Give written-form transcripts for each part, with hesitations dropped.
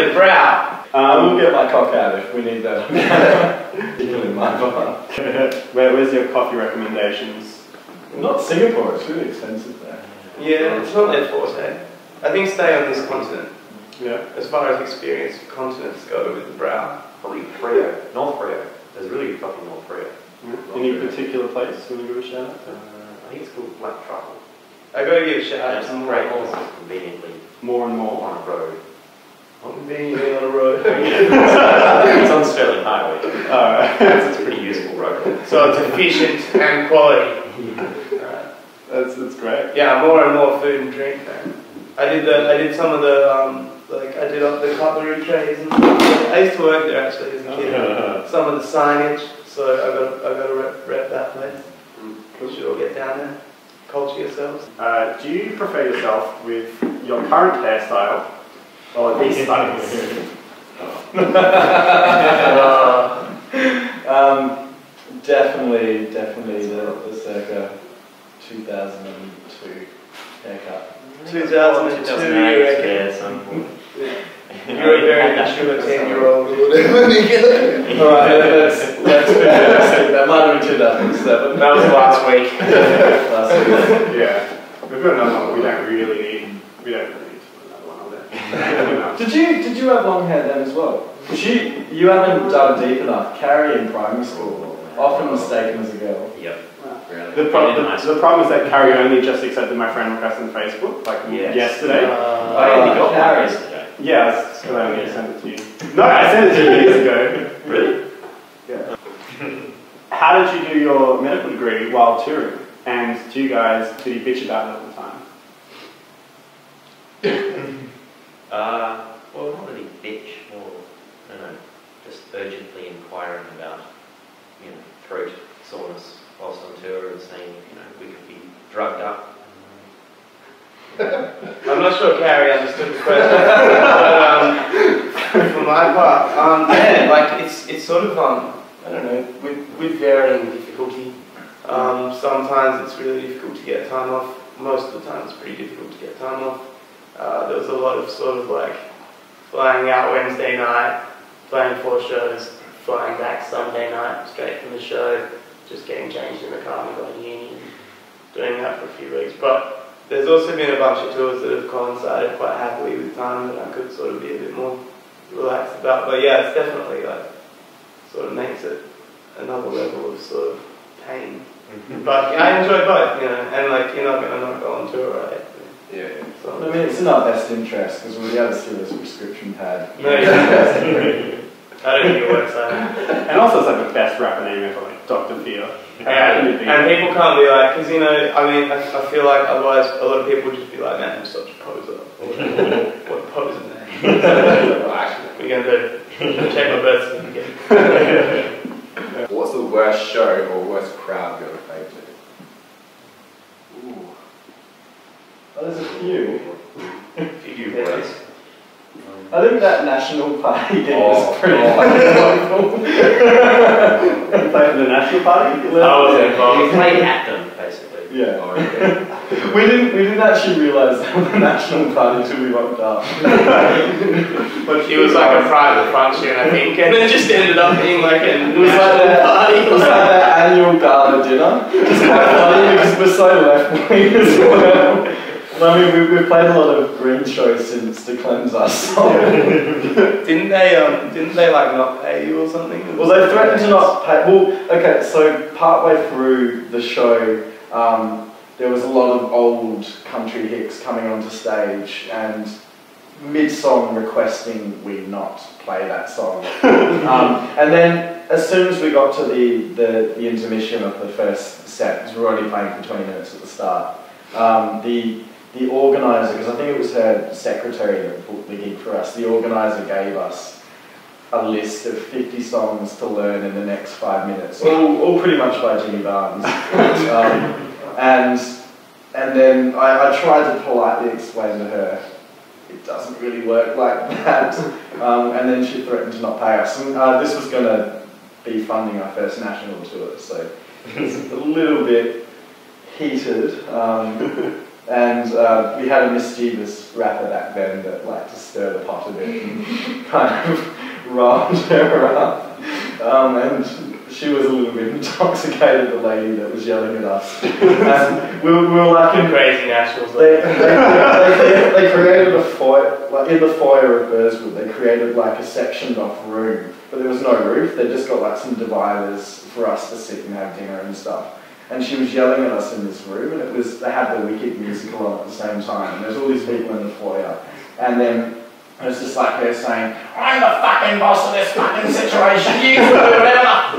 the brow. We'll get my cock out if we need that. In my bar. Where's your coffee recommendations? Not Singapore, it's really expensive there. Yeah, it's not their forte. I think stay on this continent. Yeah. As far as experience continents go with the brow. Probably Freo, North Freo. There's really good coffee in North Freo. Any particular place you want to give a shout out? I think it's called Black Truffle. I gotta give a shout out It's to great, more. it's conveniently More and more. on a road. Conveniently on a road. It's on Sterling Highway. Alright. It's a pretty useful road. So it's efficient and quality. That's great. Yeah, more and more food and drink, man. I did some of the I did up the cutlery trays and I used to work there actually as a kid. Some of the signage, so I got to rep that place. We should all get down there, culture yourselves. Do you prefer yourself with your current hairstyle or these styles? Definitely the circa 2002 haircut. 2002, you reckon? Yeah, some point. You're a very mature 10-year-old. Alright, let's be realistic. That might have been 2007. That was last week. Yeah. We've got another one we don't really need. We don't really need to put another one on there. Did you have long hair then as well? Because you haven't dug deep enough. Carrie in primary school, often mistaken as a girl. Yep. The problem is that Carrie only just accepted my friend request on Facebook, like yesterday. I only got Carrie. one yesterday. Yeah, because I only sent it to you. No, I sent it to you years ago. Really? Yeah. How did you do your medical degree while touring? And did you bitch about it all the time? Well, not really bitch, more, I don't know, just urgently inquiring about, throat soreness whilst on tour and saying, we could be drugged up. I'm not sure Carrie understood the question, but for my part, it's sort of I don't know, with varying difficulty. Sometimes it's really difficult to get time off. Most of the time it's pretty difficult to get time off. There was a lot of sort of flying out Wednesday night, playing 4 shows, flying back Sunday night, straight from the show, just getting changed in the car and going to uni, and doing that for a few weeks. But there's also been a bunch of tours that have coincided quite happily with time that I could sort of be a bit more relaxed about. But yeah, it's definitely sort of makes it another level of sort of pain. But yeah, I enjoy both, and you're not going to not go on tour, right? Yeah. So, I mean, it's in our best interest because we'll be able to steal this prescription pad. No, yeah. I don't think it works out. And also it's like the best rapper name ever, like Dr. Fear. And people can't be like, because I feel like otherwise a lot of people would just be like, man, I'm such a poser. What a poser name. What are you going to do? Check my birth certificate. What's the worst show or worst crowd you've ever played to? Ooh. Oh, there's a few. Few words. I think that National Party gig was pretty wonderful. You played for the National Party? I wasn't involved. We played at them, basically. Yeah. Oh, okay. we didn't actually realise that was the National Party until we rocked up. But it was like a private function, I think, and it just ended up being like a It was like national party. it was like their annual gala dinner. It's quite funny because we're so left-wing as well. I mean, we've played a lot of green shows since to cleanse us. Didn't they not pay you or something? Well, they threatened to not pay. Well, okay, so partway through the show, there was a lot of old country hicks coming onto stage and mid-song requesting we not play that song. And then as soon as we got to the intermission of the first set, because we were already playing for 20 minutes at the start, the organiser, because I think it was her secretary that booked the gig for us, the organiser gave us a list of 50 songs to learn in the next 5 minutes, all pretty much by Jimmy Barnes. And then I tried to politely explain to her, it doesn't really work like that. And then she threatened to not pay us. And this was going to be funding our first national tour, so it's a little bit heated. And we had a mischievous rapper back then that liked to stir the pot a bit and kind of riled her up. And she was a little bit intoxicated, the lady that was yelling at us. And we were like in Crazy nationals. they created a foyer, like in the foyer of Burswood, they created like a sectioned off room, but there was no roof. They just got like some dividers for us to sit and have dinner and stuff. And she was yelling at us in this room, and they had the Wicked musical on at the same time. And there's all these people in the foyer, and then it was just like her saying, "I'm the fucking boss of this fucking situation. You do whatever the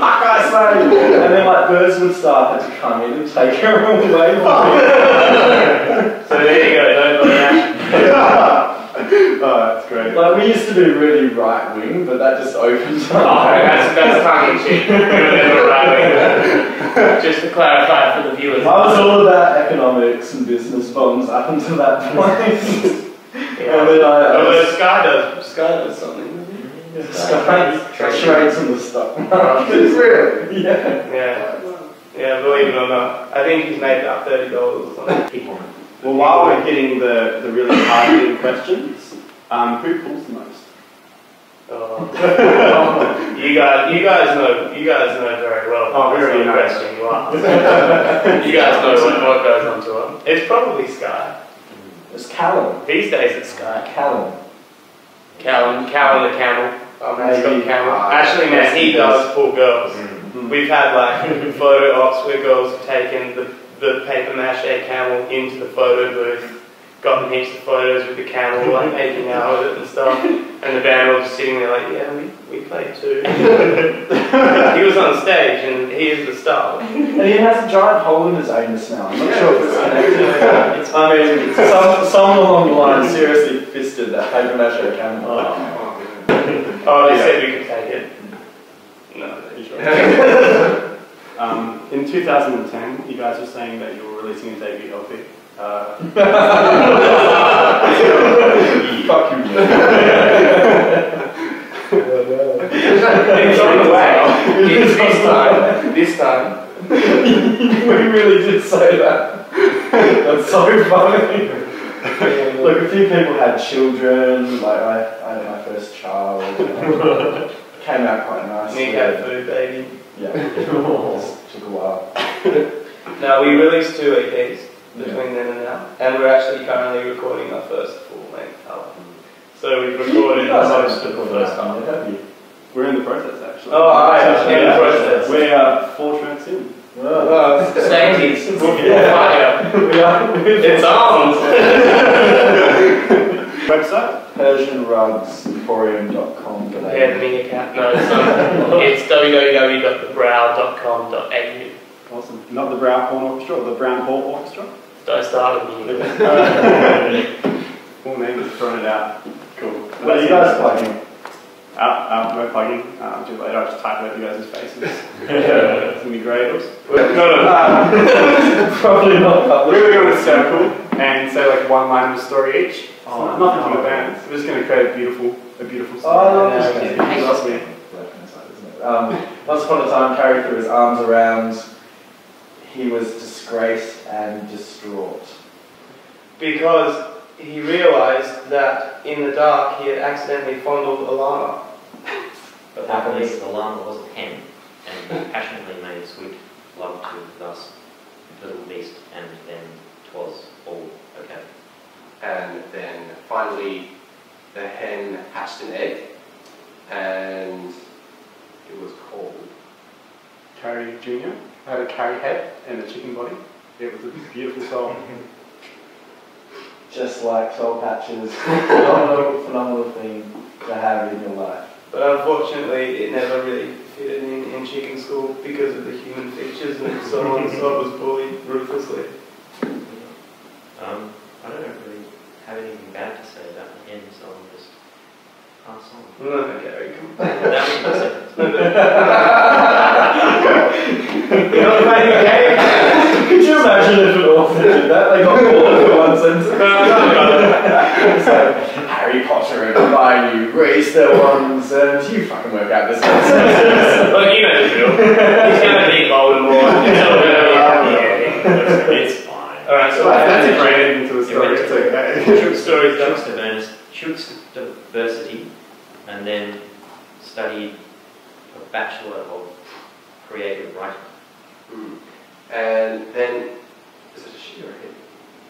fuck I say." And then like Burswood staff had to come in and take her away. So there you go. Don't look at Oh, that's great. Like we used to be really right wing, but that just opened up. that's tongue in cheek. Just to clarify for the viewers. I was all about economics and business bonds up until that point. Yeah. And then Although Sky does something. trades in the stock market. Really? Yeah. Yeah, believe it or not. I think he's made about $30 or something. Well, while we're hitting the really hard-hitting questions, who pulls the most? You guys know very well. Oh, we already know. Question you asked. You guys know what goes on tour. It's probably Sky. It's Callum. These days it's Sky. Callum Callum the camel. He's got camel. Ah, Actually, man, he does pull girls. Mm-hmm. We've had like photo ops where girls have taken the paper mache camel into the photo booth, gotten heaps of photos with the camel, like making out with it and stuff. And the band were just sitting there like, yeah, we played too. He was on stage and he is the star. And he has a giant hole in his anus now. I'm not sure if it's connected. I mean, someone along the line seriously fisted that paper mache camel. Oh, they said we could take it. No, they're sure. In 2010, you guys were saying that you were releasing a debut LP. Fuck you. It's on the way. This time. We really did say that. That's so funny. Look, a few people had children. Like I had my first child. Came out quite nice. Nick had food, baby. Yeah. Just took a while. No, we released 2 EPs between then and now, and we're actually currently recording our first full-length album. So we've recorded most of the first album. We're in the process, actually. Oh, alright, in the process. We're 4 tracks in. Stages. Yeah. It's on. Website? PersianRugsEmporium.com. Yeah, the mini cat. No, it's www.thebrow.com.au. Awesome. Not the Brown Horn Orchestra, or the Brown Hall Orchestra? Don't start with me. Full name, just throwing it out. Cool. What are you guys plugging? No plugging. Do later. I'll just type it over you guys' faces. It's going to be great. No. Probably not public. We're going to circle and say like one line of a story each. Nothing to the band. We're just going to create a beautiful story. Oh, once upon a time, Carrie threw his arms around. He was disgraced and distraught. Because he realised that in the dark he had accidentally fondled a llama. But luckily the llama was a hen and passionately made sweet love to thus little beast, and then 'twas all okay. And then finally, the hen hatched an egg, and it was called Carrie Jr. had a carry head and a chicken body. It was a beautiful soul. Just like soul patches, phenomenal thing to have in your life. But unfortunately it never really fitted in chicken school because of the human features and so on, so it was bullied ruthlessly. I don't really have anything bad to say about the hen, so I'll just pass on. No, Gary, come on. That was my sentence. You're not playing the game? Could you imagine if an author did that? They got all of one sentence. It's like, Harry Potter and Hermione raised their wands and you fucking work out this sentence. Look, you know the drill. He's going to be Voldemort. It's all going to be happy ending. It's fine. Alright, so That's a great ending to the story. went It's to- okay. True stories done. University, and then studied a Bachelor of Creative Writing. And then, is it a she or a hen?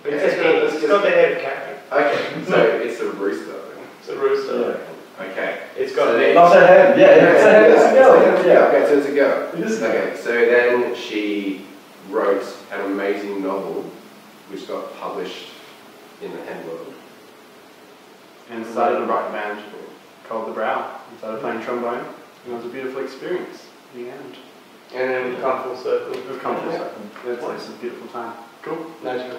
It's got the head of cat. Okay, so it's a rooster. It's a rooster. Okay. It's got So a then- Not a hen. Yeah, it's a hen. It's a girl. Yeah. Okay, so it's a girl. It is a girl. Okay, so then she wrote an amazing novel which got published in the hen world. And started a rock band called The Brow. And started playing trombone. And it was a beautiful experience in the end. And then we come full circle. We've come full circle. It's a beautiful time. Cool. Nice.